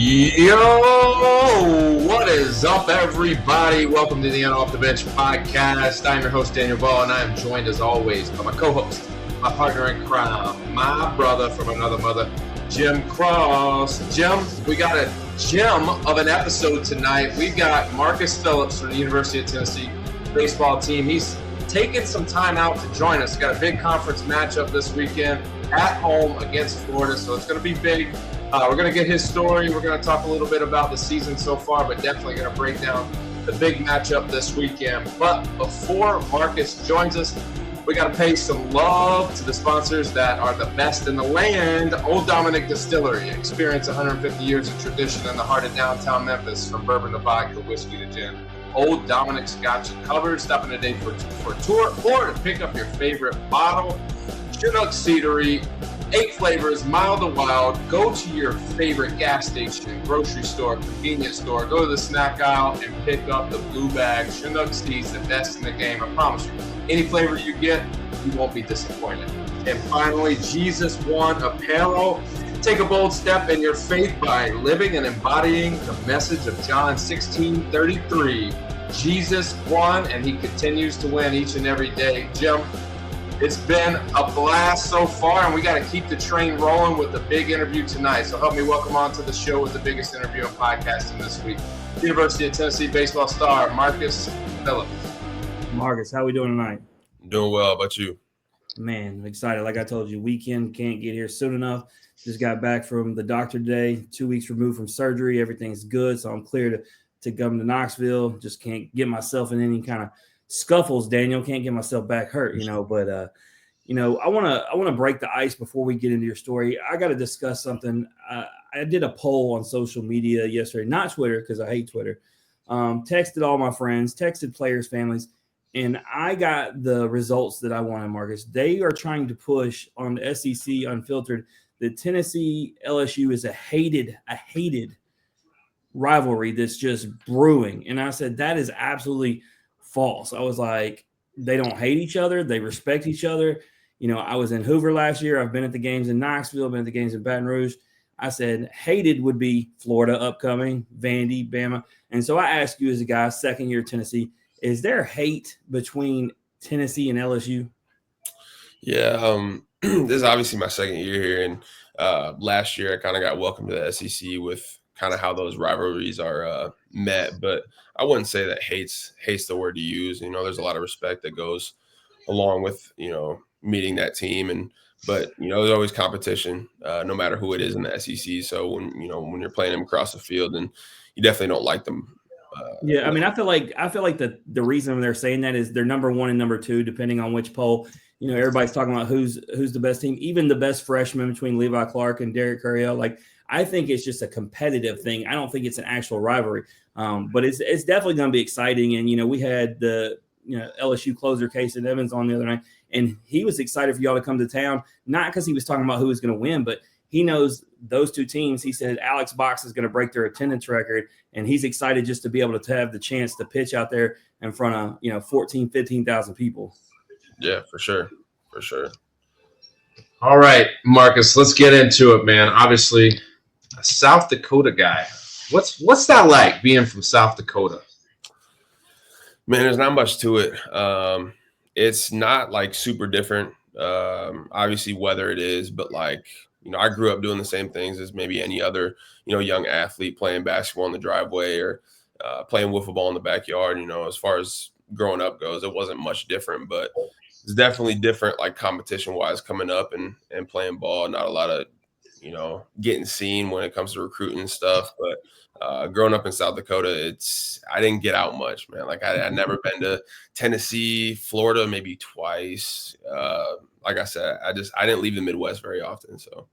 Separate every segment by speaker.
Speaker 1: Yo, what is up, everybody? Welcome to the Off the Bench podcast. I'm your host, Daniel Ball, and I am joined, as always, by my co-host, my partner in crime, my brother from another mother, Jim Cross. Jim, we got a gem of an episode tonight. We've got Marcus Phillips from the University of Tennessee baseball team. He's taken some time out to join us. Got a big conference matchup this weekend at home against Florida, so it's going to be big. We're going to get his story. We're going to talk a little bit about the season so far, but definitely going to break down the big matchup this weekend. But before Marcus joins us, we got to pay some love to the sponsors that are the best in the land. Old Dominick Distillery. Experience 150 years of tradition in the heart of downtown Memphis, from bourbon to vodka, whiskey to gin. Old Dominick's got you covered. Stop in today for a tour or to pick up your favorite bottle. Chinook Cedary, 8 flavors, mild to wild. Go to your favorite gas station, grocery store, convenience store. Go to the snack aisle and pick up the blue bag. Chinook Sea's the best in the game, I promise you. Any flavor you get, you won't be disappointed. And finally, Jesus One Apparel. Take a bold step in your faith by living and embodying the message of John 16:33. Jesus won, and he continues to win each and every day. Jim, it's been a blast so far, and we got to keep the train rolling with the big interview tonight. So help me welcome on to the show with the biggest interview in podcasting this week. University of Tennessee baseball star, Marcus Phillips.
Speaker 2: Marcus, how we doing tonight?
Speaker 3: Doing well. How about you?
Speaker 2: Man, I'm excited. Like I told you, weekend can't get here soon enough. Just got back from the doctor today, 2 weeks removed from surgery. Everything's good, so I'm clear to come to Knoxville. Just can't get myself in any kind of scuffles, Daniel. Can't get myself back hurt, but I want to break the ice before we get into your story. I got to discuss something. I did a poll on social media yesterday, not Twitter, because I hate Twitter. Texted all my friends, texted players, families, and I got the results that I wanted, Marcus. They are trying to push on the SEC Unfiltered that Tennessee LSU is a hated rivalry that's just brewing. And I said, that is absolutely false. I was like, they don't hate each other. They respect each other. I was in Hoover last year. I've been at the games in Knoxville, been at the games in Baton Rouge. I said, hated would be Florida upcoming, Vandy, Bama. And so I ask you as a guy, second year Tennessee, is there hate between Tennessee and LSU?
Speaker 3: Yeah, this is obviously my second year here. And last year I kind of got welcomed to the SEC with kind of how those rivalries are met. But I wouldn't say that hate's the word to use. There's a lot of respect that goes along with, meeting that team. But there's always competition, no matter who it is in the SEC. So when you're playing them across the field, then you definitely don't like them.
Speaker 2: I mean, I feel like the reason they're saying that is they're number 1 and number 2, depending on which poll. Everybody's talking about who's the best team, even the best freshman between Levi Clark and Derek Curriel. Like, I think it's just a competitive thing. I don't think it's an actual rivalry, but it's definitely going to be exciting. And we had the LSU closer Casey Evans on the other night, and he was excited for y'all to come to town, not because he was talking about who was going to win, but he knows those two teams. He said Alex Box is going to break their attendance record, and he's excited just to be able to have the chance to pitch out there in front of 14, 15,000 people.
Speaker 3: Yeah, for sure.
Speaker 1: All right, Marcus, let's get into it, man. Obviously, a South Dakota guy. What's that like, being from South Dakota?
Speaker 3: Man, there's not much to it. It's not like super different. Obviously, weather it is, but like, I grew up doing the same things as maybe any other, young athlete, playing basketball in the driveway or playing wiffle ball in the backyard. As far as growing up goes, it wasn't much different, but it's definitely different, like competition wise, coming up and playing ball. Not a lot of, getting seen when it comes to recruiting and stuff. But growing up in South Dakota, I didn't get out much, man. Like I'd never been to Tennessee, Florida, maybe twice. Like I said, I didn't leave the Midwest very often. So,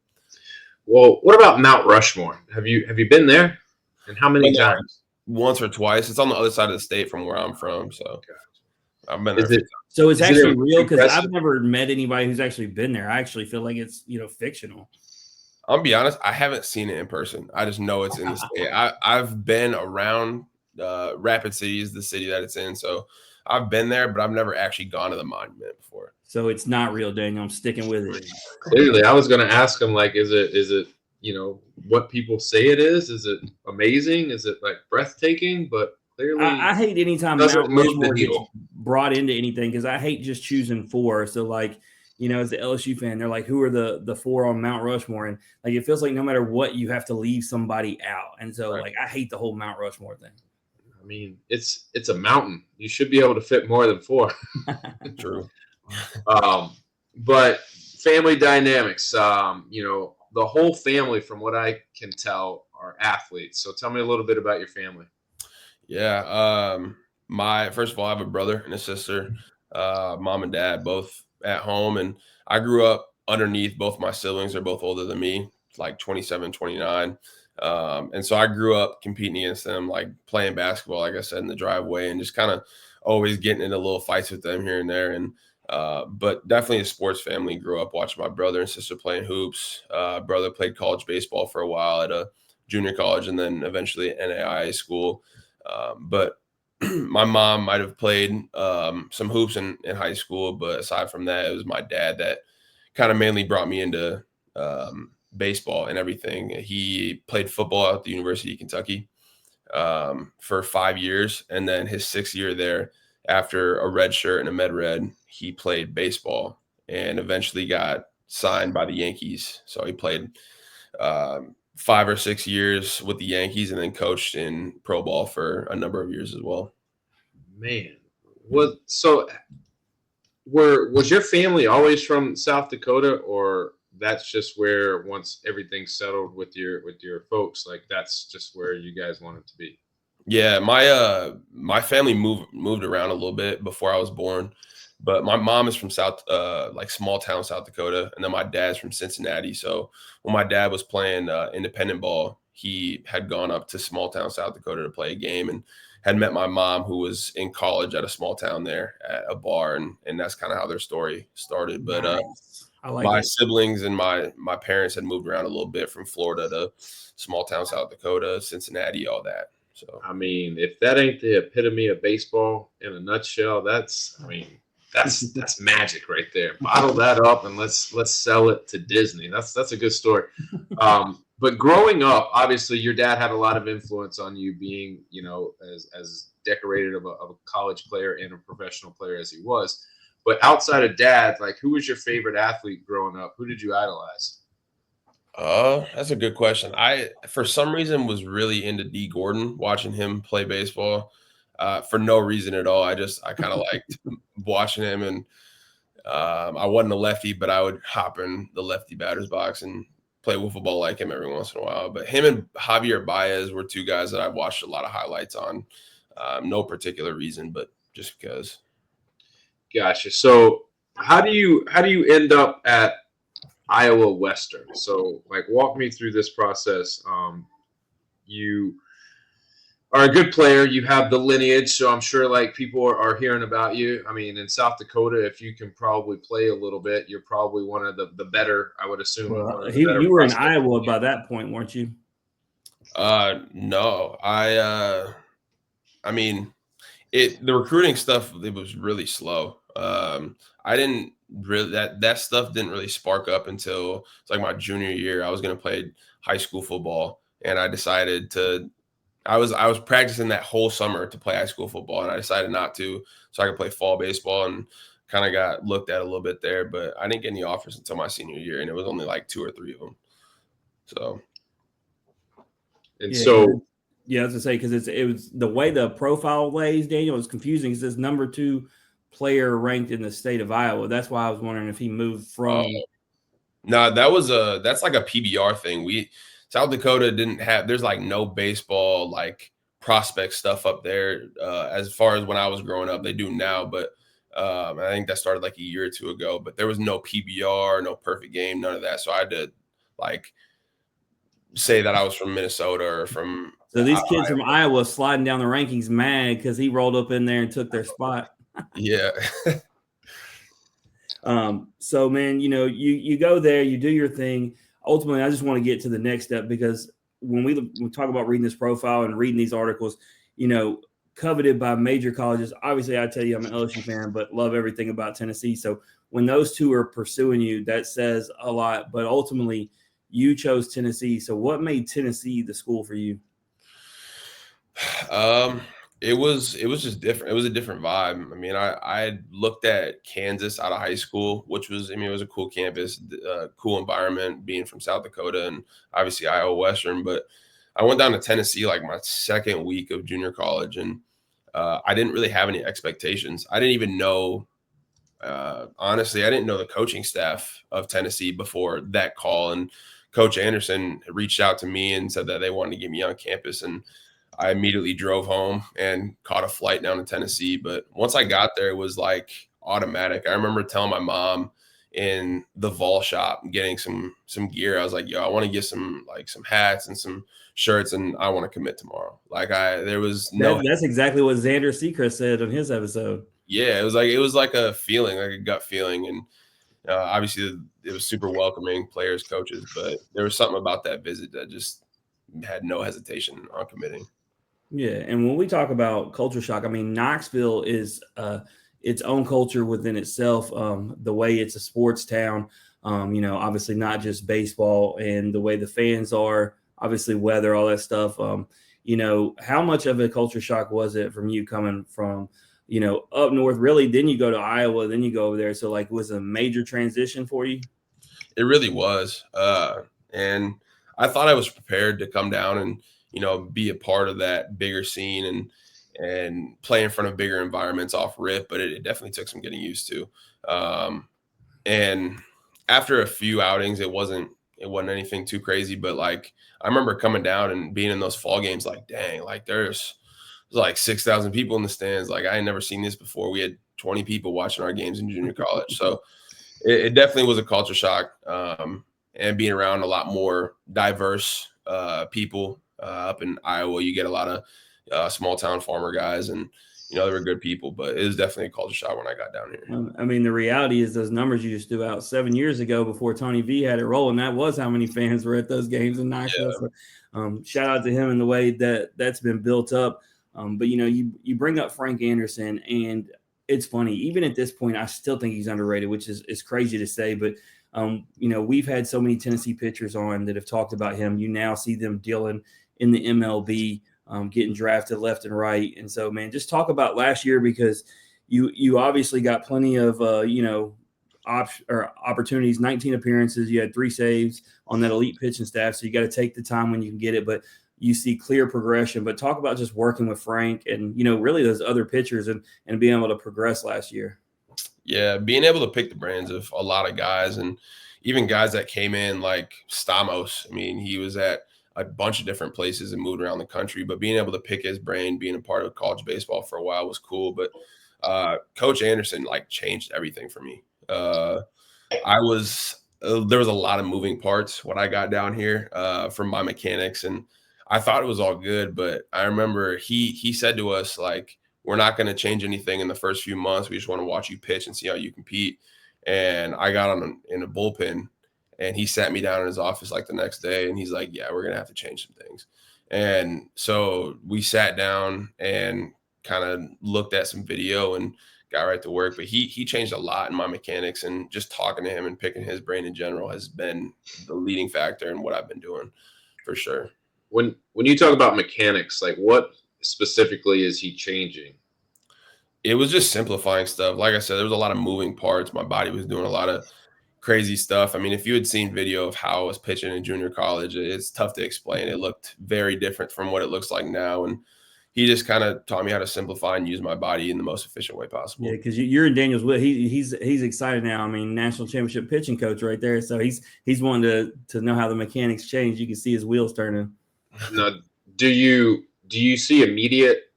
Speaker 1: well, what about Mount Rushmore? Have you been there? And how many times?
Speaker 3: Once or twice. It's on the other side of the state from where I'm from. So I've been there.
Speaker 2: So it's actually real, because I've never met anybody who's actually been there. I actually feel like it's fictional.
Speaker 3: I'll be honest, I haven't seen it in person. I just know it's in the state. I've been around Rapid City is the city that it's in. So I've been there, but I've never actually gone to the monument before.
Speaker 2: So it's not real, Daniel. I'm sticking with it.
Speaker 1: Clearly, I was going to ask him, like, is it what people say it is? Is it amazing? Is it like breathtaking? But clearly,
Speaker 2: I hate anytime
Speaker 1: doesn't
Speaker 2: Mount
Speaker 1: move the
Speaker 2: Rushmore gets
Speaker 1: needle.
Speaker 2: brought into anything because I hate just choosing four. So like, as the LSU fan, they're like, who are the four on Mount Rushmore? And like, it feels like no matter what, you have to leave somebody out. And so
Speaker 1: Right.
Speaker 2: like, I hate the whole Mount Rushmore thing.
Speaker 1: I mean, it's a mountain. You should be able to fit more than four.
Speaker 3: True.
Speaker 1: But family dynamics, the whole family, from what I can tell, are athletes. So tell me a little bit about your family.
Speaker 3: Yeah. First of all, I have a brother and a sister, mom and dad, both at home. And I grew up underneath both my siblings. They're both older than me, like 27, 29. And so I grew up competing against them, like playing basketball, like I said, in the driveway, and just kind of always getting into little fights with them here and there. And but definitely a sports family. Grew up watching my brother and sister playing hoops. Brother played college baseball for a while at a junior college and then eventually at NAIA school. But my mom might have played some hoops in high school, but aside from that, it was my dad that kind of mainly brought me into baseball and everything. He played football at the University of Kentucky for 5 years, and then his 6th year there, after a red shirt and a med red, he played baseball and eventually got signed by the Yankees. So he played 5 or 6 years with the Yankees and then coached in pro ball for a number of years as well.
Speaker 1: Man, was your family always from South Dakota, or that's just where once everything settled with your folks, like that's just where you guys wanted to be?
Speaker 3: Yeah, my family moved around a little bit before I was born, but my mom is from like small town South Dakota, and then my dad's from Cincinnati. So when my dad was playing independent ball, he had gone up to small town South Dakota to play a game, and had met my mom, who was in college at a small town there at a bar, and that's kind of how their story started. But
Speaker 2: Nice. I like
Speaker 3: my
Speaker 2: it.
Speaker 3: siblings and my parents had moved around a little bit from Florida to small town South Dakota, Cincinnati, all that. So
Speaker 1: I mean, if that ain't the epitome of baseball in a nutshell, that's magic right there. Bottle that up and let's sell it to Disney. That's a good story. But growing up, obviously, your dad had a lot of influence on you, being as decorated of a college player and a professional player as he was. But outside of dad, like, who was your favorite athlete growing up? Who did you idolize?
Speaker 3: That's a good question. I, for some reason, was really into D. Gordon, watching him play baseball, for no reason at all. I kind of liked watching him, and I wasn't a lefty, but I would hop in the lefty batter's box and play wiffle ball like him every once in a while. But him and Javier Baez were two guys that I've watched a lot of highlights on. No particular reason, but just because.
Speaker 1: Gotcha. So how do you end up at Iowa Western? So, like, walk me through this process. You are a good player. You have the lineage, so I'm sure like people are hearing about you. I mean, in South Dakota, if you can probably play a little bit, you're probably one of the better, I would assume.
Speaker 2: Well, you were in Iowa by that point, weren't you?
Speaker 3: No, I mean, the recruiting stuff, it was really slow. I didn't really that stuff didn't really spark up until it's like my junior year. I was going to play high school football, and I decided to. I was practicing that whole summer to play high school football, and I decided not to, so I could play fall baseball, and kind of got looked at a little bit there. But I didn't get any offers until my senior year, and it was only like 2 or 3 of them. So,
Speaker 2: yeah, I was gonna say, because it was the way the profile lays, Daniel, was confusing. It says number 2 player ranked in the state of Iowa. That's why I was wondering if he moved from.
Speaker 3: No, that's like a PBR thing. South Dakota didn't have. There's like no baseball like prospect stuff up there as far as when I was growing up. They do now, but I think that started like a year or 2 ago. But there was no PBR, no perfect game, none of that. So I had to like say that I was from Minnesota or from.
Speaker 2: So these kids from Iowa sliding down the rankings mad because he rolled up in there and took their spot.
Speaker 3: Yeah.
Speaker 2: So, man, you go there, you do your thing. Ultimately, I just want to get to the next step, because when we talk about reading this profile and reading these articles, coveted by major colleges. Obviously, I tell you I'm an LSU fan, but love everything about Tennessee. So when those two are pursuing you, that says a lot. But ultimately, you chose Tennessee. So what made Tennessee the school for you?
Speaker 3: It was just different. It was a different vibe. I mean, I had looked at Kansas out of high school, which was, I mean, it was a cool campus, cool environment, being from South Dakota and obviously Iowa Western. But I went down to Tennessee like my second week of junior college, and I didn't really have any expectations. I didn't even know. Honestly, I didn't know the coaching staff of Tennessee before that call, and Coach Anderson reached out to me and said that they wanted to get me on campus, and I immediately drove home and caught a flight down to Tennessee. But once I got there, it was like automatic. I remember telling my mom in the Vol shop, getting some gear. I was like, "Yo, I want to get some hats and some shirts, and I want to commit tomorrow." There was no.
Speaker 2: That's exactly what Xander Seacrest said on his episode.
Speaker 3: Yeah, it was like a feeling, like a gut feeling, and obviously it was super welcoming, players, coaches, but there was something about that visit that just had no hesitation on committing.
Speaker 2: Yeah, and when we talk about culture shock, I mean, Knoxville is its own culture within itself. The way it's a sports town, obviously not just baseball, and the way the fans are, obviously weather, all that stuff. How much of a culture shock was it from you coming from, up north? Really, then you go to Iowa, then you go over there. So, like, was it a major transition for you?
Speaker 3: It really was, and I thought I was prepared to come down and be a part of that bigger scene and play in front of bigger environments off rip, but it definitely took some getting used to. And after a few outings, it wasn't anything too crazy, but like I remember coming down and being in those fall games, like, dang, like there's like 6,000 people in the stands. Like I had never seen this before. We had 20 people watching our games in junior college. So it definitely was a culture shock. And being around a lot more diverse people up in Iowa, you get a lot of small town farmer guys, and they were good people, but it was definitely a culture shock when I got down here.
Speaker 2: I mean, the reality is those numbers you just threw out 7 years ago before Tony V had it rolling, that was how many fans were at those games in Knoxville.
Speaker 3: Yeah.
Speaker 2: So, shout out to him in the way that's been built up. But you bring up Frank Anderson, and it's funny, even at this point, I still think he's underrated, which is crazy to say. But we've had so many Tennessee pitchers on that have talked about him. You now see them dealing in the MLB, getting drafted left and right. And so, man, just talk about last year, because you obviously got plenty of opportunities. 19 appearances, you had 3 saves on that elite pitching staff. So you got to take the time when you can get it. But you see clear progression. But talk about just working with Frank and really those other pitchers and being able to progress last year.
Speaker 3: Yeah, being able to pick the brains of a lot of guys, and even guys that came in like Stamos. I mean, he was at a bunch of different places and moved around the country, but being able to pick his brain, being a part of college baseball for a while was cool. But Coach Anderson like changed everything for me. There was a lot of moving parts when I got down here from my mechanics, and I thought it was all good. But I remember he said to us, like, we're not going to change anything in the first few months. We just want to watch you pitch and see how you compete. And I got in a bullpen, and he sat me down in his office like the next day, and he's like, yeah, we're going to have to change some things. And so we sat down and kind of looked at some video and got right to work. But he changed a lot in my mechanics, and just talking to him and picking his brain in general has been the leading factor in what I've been doing for sure.
Speaker 1: When you talk about mechanics, like what specifically is he changing?
Speaker 3: It was just simplifying stuff. Like I said, there was a lot of moving parts. My body was doing a lot of crazy stuff. I mean, if you had seen video of how I was pitching in junior college, it's tough to explain. It looked very different from what it looks like now. And he just kind of taught me how to simplify and use my body in the most efficient way possible.
Speaker 2: Yeah, because you're in Daniel's will. He's excited now. I mean, national championship pitching coach right there. So he's wanting to know how the mechanics change. You can see his wheels turning.
Speaker 1: Now, do you see immediate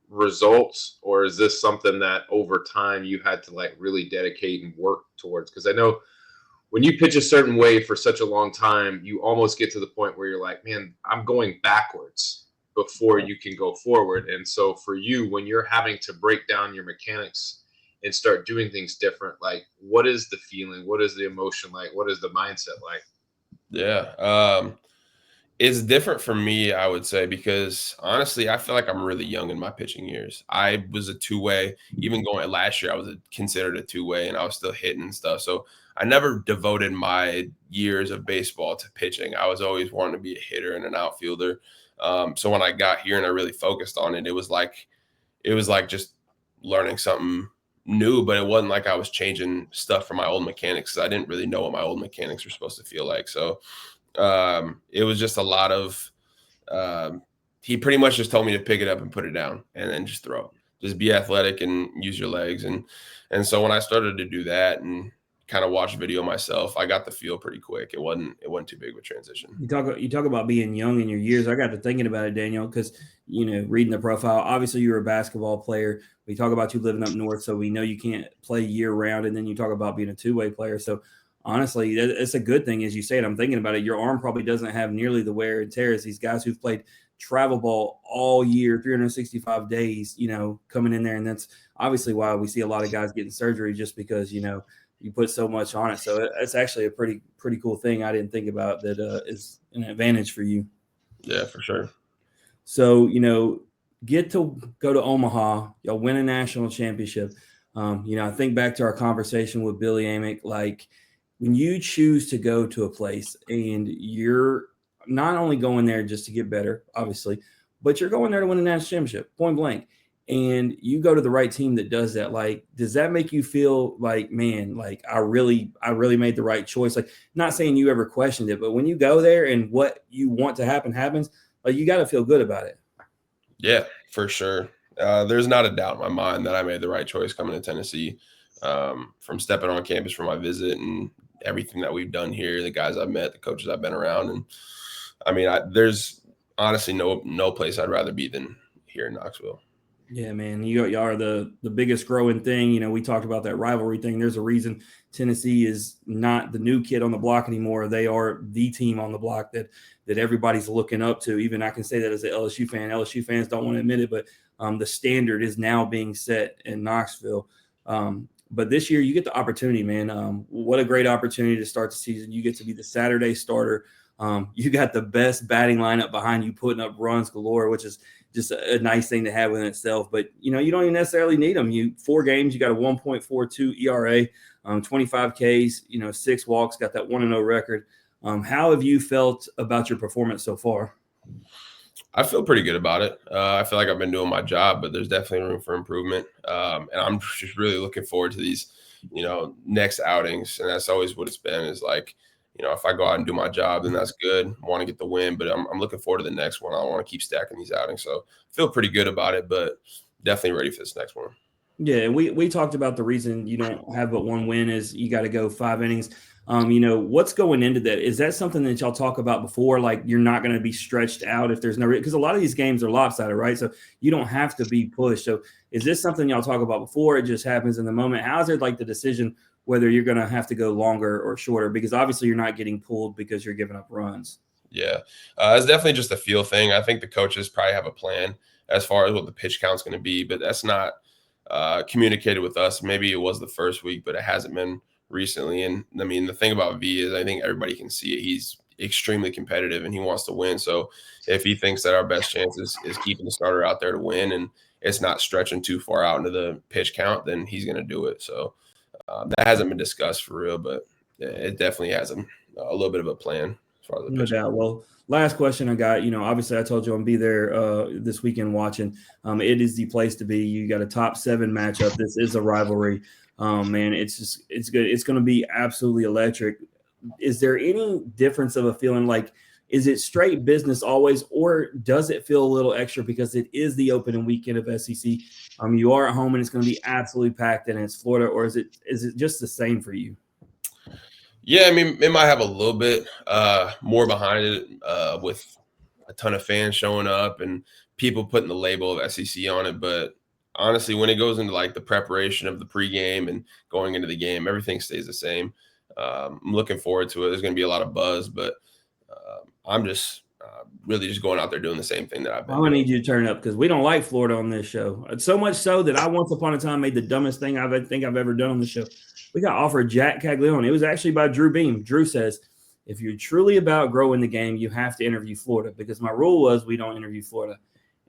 Speaker 1: results, or is this something that over time you had to like really dedicate and work towards? Because I know when you pitch a certain way for such a long time, you almost get to the point where you're like, man, I'm going backwards before you can go forward. And so for you, when you're having to break down your mechanics and start doing things different, like what is the feeling? What is the emotion like? What is the mindset like?
Speaker 3: Yeah. It's different for me, I would say, because honestly, I feel like I'm really young in my pitching years. I was a two-way, even going last year, I was considered a two-way, and I was still hitting and stuff. So I never devoted my years of baseball to pitching. I was always wanting to be a hitter and an outfielder. So when I got here and I really focused on it, it was like just learning something new, but it wasn't like I was changing stuff from my old mechanics, 'cause I didn't really know what my old mechanics were supposed to feel like. So it was just a lot of he pretty much just told me to pick it up and put it down and then just throw it. Just be athletic and use your legs. And so when I started to do that and kind of watch video myself, I got the feel pretty quick. It wasn't too big of a transition.
Speaker 2: You talk about being young in your years. I got to thinking about it, Daniel, because reading the profile, obviously you're a basketball player. We talk about you living up north, so we know you can't play year round, and then you talk about being a two-way player. So honestly, it's a good thing, as you say it. I'm thinking about it. Your arm probably doesn't have nearly the wear and tear as these guys who've played travel ball all year, 365 days, coming in there. And that's obviously why we see a lot of guys getting surgery, just because, you put so much on it. So it's actually a pretty cool thing I didn't think about that is an advantage for you.
Speaker 3: Yeah, for sure.
Speaker 2: So, get to go to Omaha, y'all win a national championship. I think back to our conversation with Billy Amick, like when you choose to go to a place and you're not only going there just to get better, obviously, but you're going there to win a national championship, point blank. And you go to the right team that does that. Like, does that make you feel like, man, like I really made the right choice? Like, not saying you ever questioned it, but when you go there and what you want to happen happens, like you got to feel good about it.
Speaker 3: Yeah, for sure. There's not a doubt in my mind that I made the right choice coming to Tennessee. From stepping on campus for my visit and everything that we've done here, the guys I've met, the coaches I've been around, and I mean, there's honestly no place I'd rather be than here in Knoxville.
Speaker 2: Yeah, man, you are the biggest growing thing. We talked about that rivalry thing. There's a reason Tennessee is not the new kid on the block anymore. They are the team on the block that everybody's looking up to. Even I can say that as an LSU fan. LSU fans don't want to admit it, but the standard is now being set in Knoxville. But this year you get the opportunity, man. What a great opportunity to start the season. You get to be the Saturday starter. You got the best batting lineup behind you, putting up runs galore, which is just a nice thing to have within itself. But, you don't even necessarily need them. 4 games, you got a 1.42 ERA, 25 Ks, 6 walks, got that 1-0 record. How have you felt about your performance so far?
Speaker 3: I feel pretty good about it. I feel like I've been doing my job, but there's definitely room for improvement. And I'm just really looking forward to these, next outings. And that's always what it's been, is like, if I go out and do my job, then that's good. I want to get the win, but I'm looking forward to the next one. I want to keep stacking these outings. So I feel pretty good about it, but definitely ready for this next one.
Speaker 2: Yeah, we talked about the reason you don't have but one win is you got to go 5 innings. What's going into that? Is that something that y'all talk about before? Like you're not going to be stretched out if there's no, because a lot of these games are lopsided, right? So you don't have to be pushed. So is this something y'all talk about before? It just happens in the moment. How's it like the decision whether you're going to have to go longer or shorter? Because obviously you're not getting pulled because you're giving up runs.
Speaker 3: Yeah, it's definitely just a feel thing. I think the coaches probably have a plan as far as what the pitch count's going to be, but that's not communicated with us. Maybe it was the first week, but it hasn't been recently. And I mean, the thing about V is I think everybody can see it. He's extremely competitive and he wants to win. So if he thinks that our best chance is keeping the starter out there to win and it's not stretching too far out into the pitch count, then he's going to do it. So that hasn't been discussed for real, but it definitely has a little bit of a plan as far as the pitch.
Speaker 2: No doubt. Well, last question I got, obviously I told you I'm be there this weekend watching. It is the place to be. You got a top 7 matchup. This is a rivalry. Man, it's good. It's going to be absolutely electric. Is there any difference of a feeling? Like, is it straight business always, or does it feel a little extra because it is the opening weekend of SEC? You are at home and it's going to be absolutely packed and it's Florida, or is it just the same for you?
Speaker 3: Yeah, I mean, it might have a little bit more behind it with a ton of fans showing up and people putting the label of SEC on it. But honestly, when it goes into like the preparation of the pregame and going into the game, everything stays the same. I'm looking forward to it. There's going to be a lot of buzz, but I'm just really just going out there doing the same thing that I've been
Speaker 2: I'm going to
Speaker 3: doing.
Speaker 2: need you to turn up because we don't like Florida on this show. It's so much so that I once upon a time made the dumbest thing I think I've ever done on the show. We got offered Jack Caglione. It was actually by Drew Beam. Drew says, if you're truly about growing the game, you have to interview Florida, because my rule was we don't interview Florida.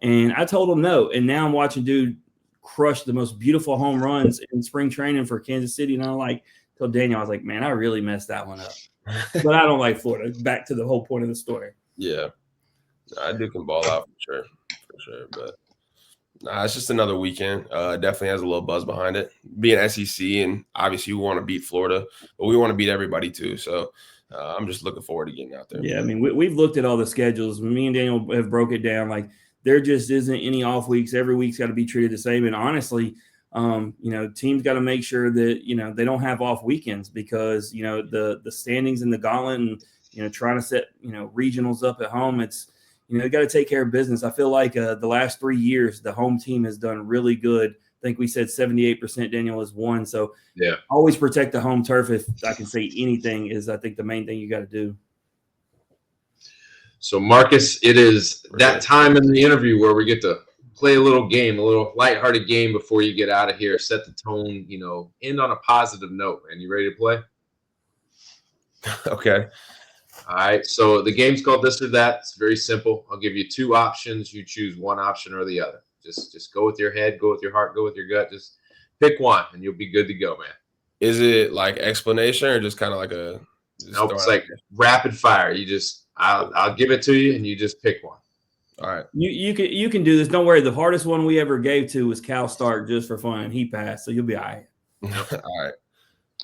Speaker 2: And I told him no. And now I'm watching dude crush the most beautiful home runs in spring training for Kansas City. And I told Daniel, I was like, man, I really messed that one up. But I don't like Florida. Back to the whole point of the story.
Speaker 3: Yeah. I do can ball out for sure. But it's just another weekend. Definitely has a little buzz behind it. Being SEC, and obviously we want to beat Florida, but we want to beat everybody too. So I'm just looking forward to getting out there.
Speaker 2: Yeah, I mean, we've looked at all the schedules. Me and Daniel have broke it down. Like, there just isn't any off weeks. Every week's got to be treated the same. And honestly, teams got to make sure that, they don't have off weekends, because, the standings in the gauntlet and, trying to set, regionals up at home, it's, you got to take care of business. I feel like the last 3 years, the home team has done really good. I think we said 78%. Daniel has won. So
Speaker 1: yeah,
Speaker 2: always protect the home turf. If I can say anything, is I think the main thing you got to do.
Speaker 1: So Marcus, it is that time in the interview where we get to play a little game, a little lighthearted game before you get out of here, set the tone, end on a positive note. Man, you ready to play?
Speaker 3: Okay.
Speaker 1: All right. So the game's called This or That. It's very simple. I'll give you 2 options. You choose one option or the other. Just go with your head, go with your heart, go with your gut. Just pick one, and you'll be good to go, man.
Speaker 3: Is it like explanation or just kind of like a?
Speaker 1: Nope, it's like rapid fire. I'll give it to you, and you just pick one.
Speaker 3: All right.
Speaker 2: You can do this. Don't worry. The hardest one we ever gave to was Cal Stark, just for fun, and he passed, so you'll be all right.
Speaker 3: All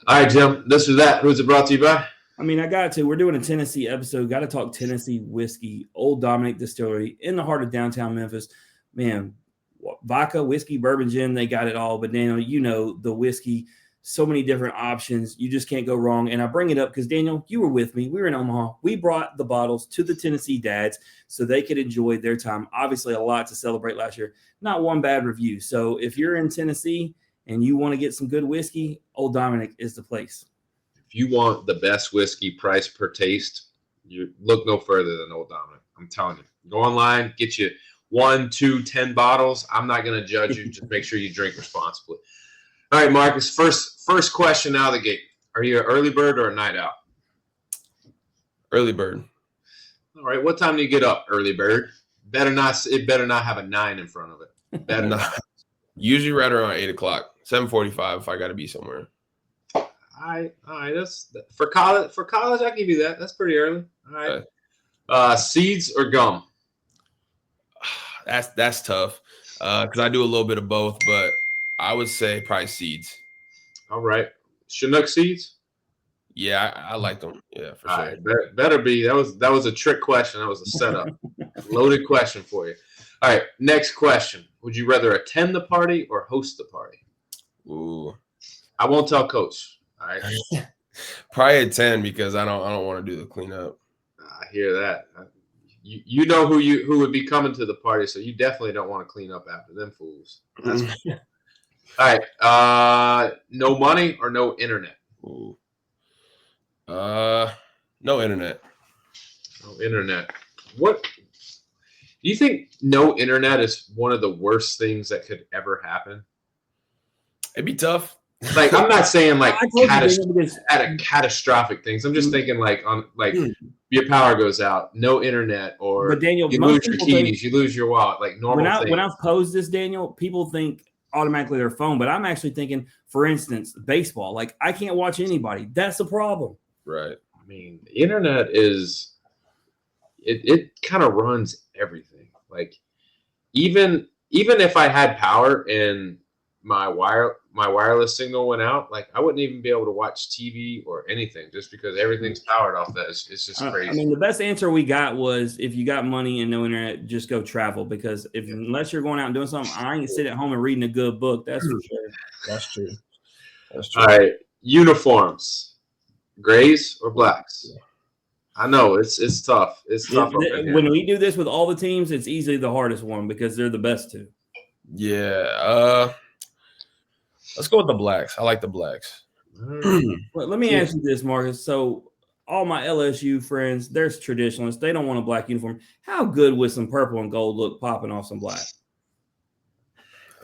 Speaker 1: right, Jim. This or That. Who's it brought to you by?
Speaker 2: I mean, we're doing a Tennessee episode. Got to talk Tennessee whiskey. Old Dominic Distillery in the heart of downtown Memphis. Man, vodka, whiskey, bourbon, gin, they got it all. But Daniel, the whiskey, so many different options. You just can't go wrong. And I bring it up because, Daniel, you were with me. We were in Omaha. We brought the bottles to the Tennessee dads so they could enjoy their time. Obviously, a lot to celebrate last year. Not one bad review. So if you're in Tennessee and you want to get some good whiskey, Old Dominic is the place.
Speaker 1: If you want the best whiskey price per taste, you look no further than Old Dominic. I'm telling you. Go online, get you 1, 2, 10 bottles. I'm not going to judge you. Just make sure you drink responsibly. All right, Marcus, first question out of the gate. Are you an early bird or a night out?
Speaker 3: Early bird.
Speaker 1: All right, what time do you get up, early bird? It better not have a 9 in front of it. Better not.
Speaker 3: Usually right around 8 o'clock, 7:45 if I got to be somewhere.
Speaker 1: All right. That's for college. For college, I give you that. That's pretty early. All right. Okay. Seeds or gum?
Speaker 3: That's tough because I do a little bit of both, but I would say probably seeds.
Speaker 1: All right. Chinook seeds?
Speaker 3: Yeah, I like them. Yeah, for
Speaker 1: all
Speaker 3: sure.
Speaker 1: Right. Better be. That was a trick question. That was a setup. Loaded question for you. All right. Next question. Would you rather attend the party or host the party?
Speaker 3: Ooh.
Speaker 1: I won't tell Coach. All right.
Speaker 3: Probably attend because I don't want to do the cleanup.
Speaker 1: I hear that. You know who would be coming to the party, so you definitely don't want to clean up after them fools. That's all right. No money or no internet?
Speaker 3: Ooh. No internet.
Speaker 1: No internet. What do you think? No internet is one of the worst things that could ever happen.
Speaker 3: It'd be tough.
Speaker 1: Like, I'm not saying like catastrophic things. I'm just thinking your power goes out, no internet, or
Speaker 2: but Daniel,
Speaker 1: you lose your keys, you lose your wallet, like normal things.
Speaker 2: When I've posed this, Daniel, people think automatically their phone, but I'm actually thinking, for instance, baseball. Like, I can't watch anybody. That's the problem.
Speaker 3: Right.
Speaker 1: I mean, the internet is it kind of runs everything. Like, even if I had power and my wireless signal went out, like I wouldn't even be able to watch TV or anything just because everything's powered off that. It's just crazy.
Speaker 2: I mean, the best answer we got was, if you got money and no internet, just go travel, because unless you're going out and doing something, I ain't sit at home and reading a good book. That's for sure.
Speaker 3: That's true.
Speaker 1: All right. Uniforms, grays or blacks? I know it's tough. It's tough.
Speaker 2: When we do this with all the teams, it's easily the hardest one because they're the best two.
Speaker 3: Yeah. Let's go with the blacks. I like the blacks.
Speaker 2: Well, let me ask you this, Marcus. So all my LSU friends, there's traditionalists. They don't want a black uniform. How good would some purple and gold look popping off some black?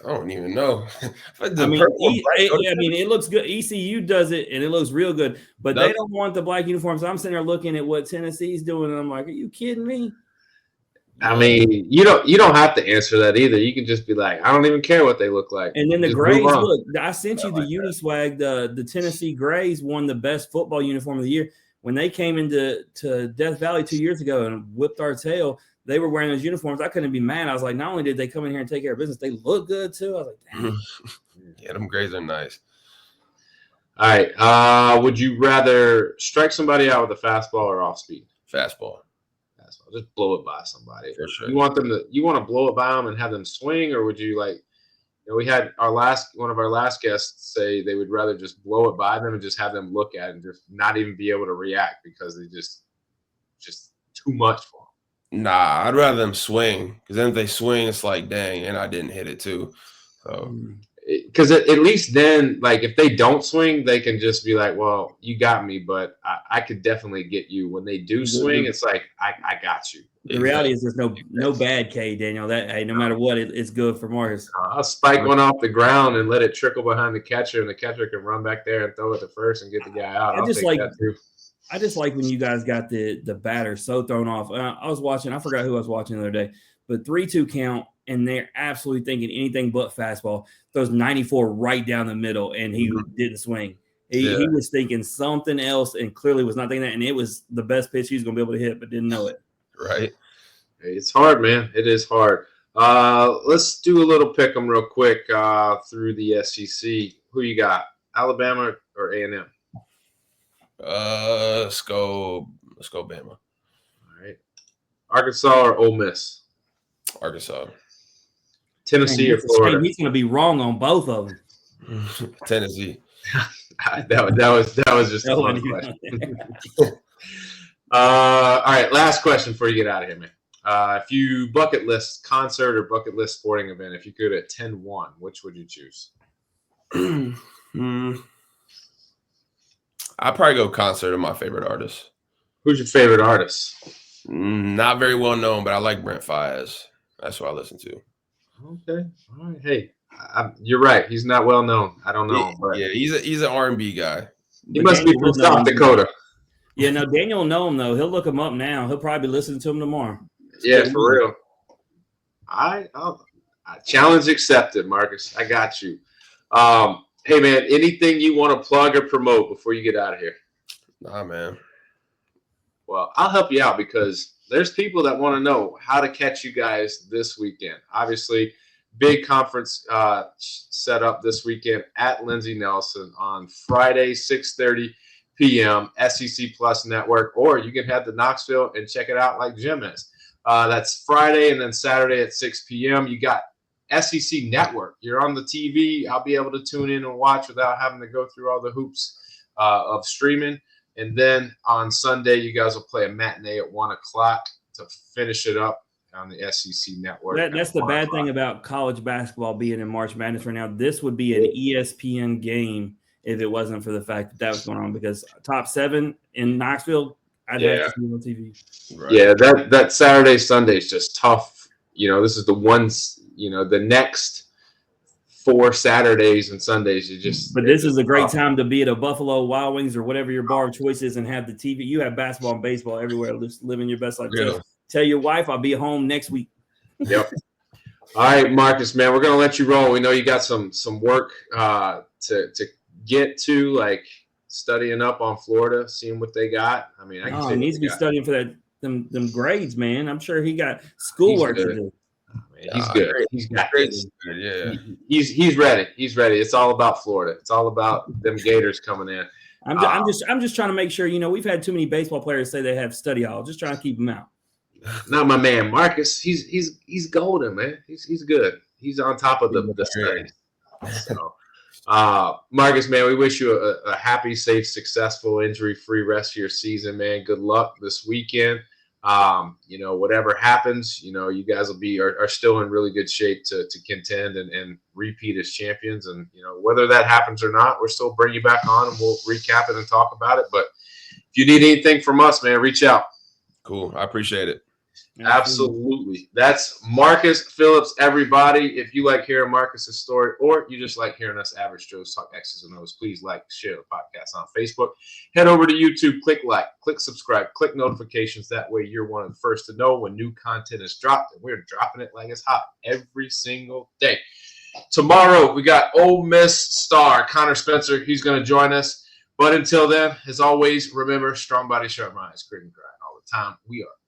Speaker 3: I don't even know.
Speaker 2: I mean, it looks good. ECU does it, and it looks real good. But they don't want the black uniforms. I'm sitting there looking at what Tennessee's doing, and I'm like, are you kidding me?
Speaker 1: I mean, you don't have to answer that either. You can just be like, I don't even care what they look like.
Speaker 2: And then the
Speaker 1: just
Speaker 2: Grays, look, I sent you the Uniswag. The Tennessee Grays won the best football uniform of the year. When they came into Death Valley 2 years ago and whipped our tail, they were wearing those uniforms. I couldn't be mad. I was like, not only did they come in here and take care of business, they look good too. I was like, dang.
Speaker 3: Yeah, them Grays are nice.
Speaker 1: All right. Would you rather strike somebody out with a fastball or off speed?
Speaker 3: Fastball.
Speaker 1: Just blow it by somebody.
Speaker 3: For sure.
Speaker 1: You want to blow it by them and have them swing, or would you like? We had one of our last guests say they would rather just blow it by them and just have them look at it and just not even be able to react because they just too much for them.
Speaker 3: Nah, I'd rather them swing, because then if they swing, it's like, dang, and I didn't hit it too. So,
Speaker 1: because at least then, like, if they don't swing, they can just be like, well, you got me, but I could definitely get you. When they do swing, it's like, I got you.
Speaker 2: The reality is there's no bad K, Daniel. That no matter what, it's good for Marcus.
Speaker 1: I'll spike one off the ground and let it trickle behind the catcher, and the catcher can run back there and throw it to first and get the guy out.
Speaker 2: I just like when you guys got the batter so thrown off. I was watching, I forgot who I was watching the other day, but 3-2 count, and they're absolutely thinking anything but fastball. Throws 94 right down the middle, and he didn't swing. He was thinking something else and clearly was not thinking that, and it was the best pitch he was going to be able to hit, but didn't know it.
Speaker 3: Right.
Speaker 1: It's hard, man. It is hard. Let's do a little pick 'em real quick through the SEC. Who you got? Alabama or A&M?
Speaker 3: Let's go Bama.
Speaker 1: All right. Arkansas or Ole Miss?
Speaker 3: Arkansas.
Speaker 1: Tennessee or Florida?
Speaker 2: He's going to be wrong on both of them.
Speaker 3: Tennessee.
Speaker 1: that was just a fun question. All right, last question before you get out of here, man. If you bucket list concert or bucket list sporting event, if you could attend one, which would you choose?
Speaker 3: I'd probably go concert of my favorite artist.
Speaker 1: Who's your favorite artist?
Speaker 3: Not very well known, but I like Brent Faiyaz. That's what I listen to.
Speaker 1: Okay. All right. Hey, you're right. He's not well known. I don't know. But
Speaker 3: yeah, he's an R&B guy.
Speaker 1: He must be from South Dakota.
Speaker 2: Yeah, no, Daniel will know him, though. He'll look him up now. He'll probably be listening to him tomorrow.
Speaker 1: Yeah, for real. I challenge accepted, Marcus. I got you. Hey, man, anything you want to plug or promote before you get out of here?
Speaker 3: Nah, man.
Speaker 1: Well, I'll help you out because there's people that want to know how to catch you guys this weekend. Obviously, big conference set up this weekend at Lindsey Nelson on Friday, 6:30 p.m., SEC Plus Network, or you can head to Knoxville and check it out like Jim is. That's Friday, and then Saturday at 6 p.m. You got SEC Network. You're on the TV. I'll be able to tune in and watch without having to go through all the hoops of streaming. And then on Sunday, you guys will play a matinee at 1 o'clock to finish it up on the SEC Network.
Speaker 2: That's the bad thing about college basketball being in March Madness right now. This would be an ESPN game if it wasn't for the fact that was going on, because top 7 in Knoxville, I'd have to see on TV.
Speaker 1: Right. Yeah, that Saturday, Sunday is just tough. This is the ones, the next 4 Saturdays and Sundays.
Speaker 2: But this is a great time to be at a Buffalo Wild Wings or whatever your bar of choice is and have the TV. You have basketball and baseball everywhere. Just living your best life. Yeah. Tell your wife I'll be home next week.
Speaker 1: Yep. All right, Marcus, man, we're gonna let you roll. We know you got some work to get to, like studying up on Florida, seeing what they got. I mean,
Speaker 2: he needs to be studying for them grades, man. I'm sure he got schoolwork to do.
Speaker 1: He's good. He's got this. Yeah. He's ready. He's ready. It's all about Florida. It's all about them Gators coming in.
Speaker 2: I'm just trying to make sure. We've had too many baseball players say they have study hall. Just trying to keep them out.
Speaker 1: Not my man Marcus. He's golden, man. He's good. He's on top of the studies. So, Marcus, man, we wish you a happy, safe, successful, injury-free rest of your season, man. Good luck this weekend. Whatever happens, you guys are still in really good shape to contend and repeat as champions. And, whether that happens or not, we'll still bring you back on and we'll recap it and talk about it. But if you need anything from us, man, reach out.
Speaker 3: Cool. I appreciate it.
Speaker 1: Absolutely. That's Marcus Phillips, everybody. If you like hearing Marcus's story or you just like hearing us average Joes talk X's and O's, please like, share the podcast on Facebook. Head over to YouTube, click like, click subscribe, click notifications. That way you're one of the first to know when new content is dropped. And we're dropping it like it's hot every single day. Tomorrow, we got Ole Miss star Connor Spencer. He's going to join us. But until then, as always, remember, strong body, sharp minds, grit and grind all the time. We are